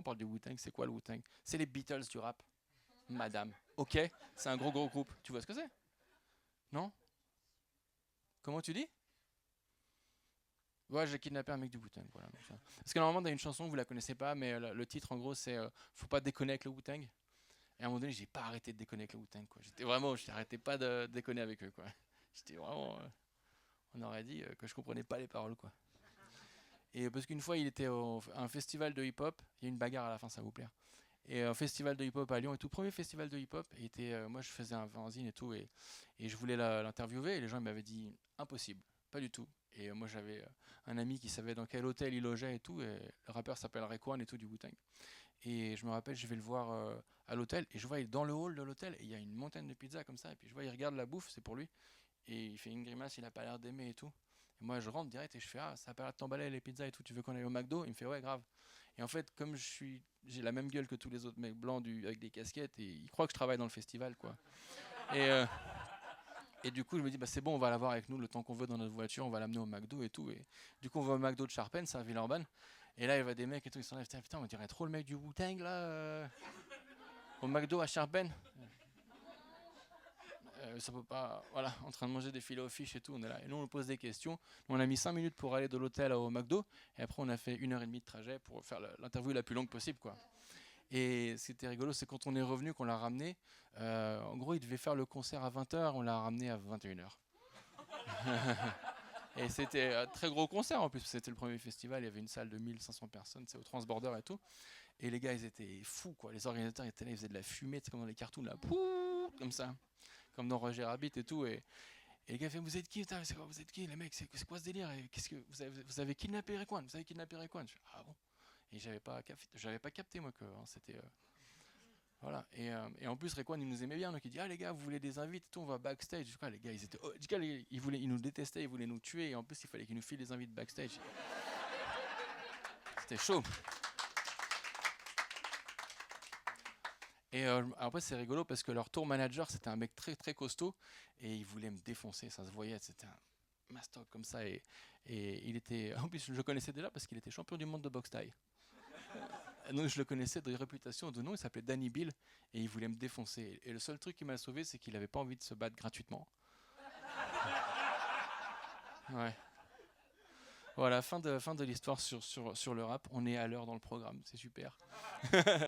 parle du Wu-Tang. C'est quoi le Wu-Tang? C'est les Beatles du rap, madame. Ok, c'est un gros groupe. Tu vois ce que c'est? Non? Comment tu dis? Ouais, j'ai kidnappé un mec du Wu-Tang. Voilà, donc ça. Parce que normalement, dans une chanson, vous la connaissez pas, mais le titre en gros, c'est Faut pas déconner avec le Wu-Tang. Et à un moment donné, j'ai pas arrêté de déconner avec le Wu-Tang, quoi. J'arrêtais pas de déconner avec eux, quoi. J'étais vraiment. On aurait dit que je comprenais pas les paroles, quoi. Et parce qu'une fois, il était à un festival de hip-hop. Il y a une bagarre à la fin, ça va vous plaire. Et un festival de hip-hop à Lyon, et tout premier festival de hip-hop. Moi, je faisais un fanzine et tout, et je voulais l'interviewer. Et les gens ils m'avaient dit impossible, pas du tout. Et moi, j'avais un ami qui savait dans quel hôtel il logeait et tout. Et le rappeur s'appelle Raekwon et tout du Wu-Tang. Et je me rappelle, je vais le voir à l'hôtel, et je vois il est dans le hall de l'hôtel, et il y a une montagne de pizzas comme ça. Et puis je vois, il regarde la bouffe, c'est pour lui. Et il fait une grimace, il a pas l'air d'aimer et tout. Et moi, je rentre direct et je fais ah, ça a pas l'air de t'emballer les pizzas et tout. Tu veux qu'on aille au McDo? Il me fait ouais, grave. Et en fait, comme j'ai la même gueule que tous les autres mecs blancs avec des casquettes, et il croit que je travaille dans le festival, quoi. Et, euh, et du coup, je me dis bah c'est bon, on va l'avoir avec nous le temps qu'on veut dans notre voiture, on va l'amener au McDo et tout. Et du coup, on va au McDo de Charpennes, c'est à Villeurbanne. Et là, il y a des mecs et tout, ils s'enlèvent. Putain, on dirait trop le mec du Wu-Tang là, au McDo à Charpennes. Ça peut pas, voilà, en train de manger des filets aux fiches et tout, on est là. Et nous, on nous pose des questions. On a mis 5 minutes pour aller de l'hôtel au McDo, et après, on a fait 1 heure et demie de trajet pour faire l'interview la plus longue possible, quoi. Et ce qui était rigolo, c'est quand on est revenu, qu'on l'a ramené. En gros, il devait faire le concert à 20 h, on l'a ramené à 21 h. Et c'était un très gros concert en plus, c'était le premier festival, il y avait une salle de 1500 personnes, c'est au Transborder et tout. Et les gars, ils étaient fous, quoi. Les organisateurs étaient là, ils faisaient de la fumée, c'est comme dans les cartoons, là, pouh, comme ça, comme dans Roger Rabbit et tout. Et les gars font vous êtes qui? Putain, c'est quoi, vous êtes qui les mecs? C'est quoi ce délire? Et qu'est-ce que vous avez kidnappé Raekwon? Vous avez kidnappé Raekwon? Ah bon? Et j'avais pas capté moi que hein, c'était voilà. Et en plus Raekwon il nous aimait bien, donc il dit ah les gars vous voulez des invites et tout, on va backstage. Du coup, les gars ils étaient ils nous détestaient, ils voulaient nous tuer, et en plus il fallait qu'ils nous filent des invites backstage. C'était chaud. Et après c'est rigolo parce que leur tour manager c'était un mec très très costaud, et il voulait me défoncer, ça se voyait, c'était un mastoc comme ça, et il était en plus je le connaissais déjà parce qu'il était champion du monde de boxe thaï. Donc je le connaissais de réputation, de nom, il s'appelait Danny Bill, et il voulait me défoncer. Et le seul truc qui m'a sauvé, c'est qu'il avait pas envie de se battre gratuitement. Ouais. Voilà, fin de l'histoire sur le rap. On est à l'heure dans le programme, c'est super.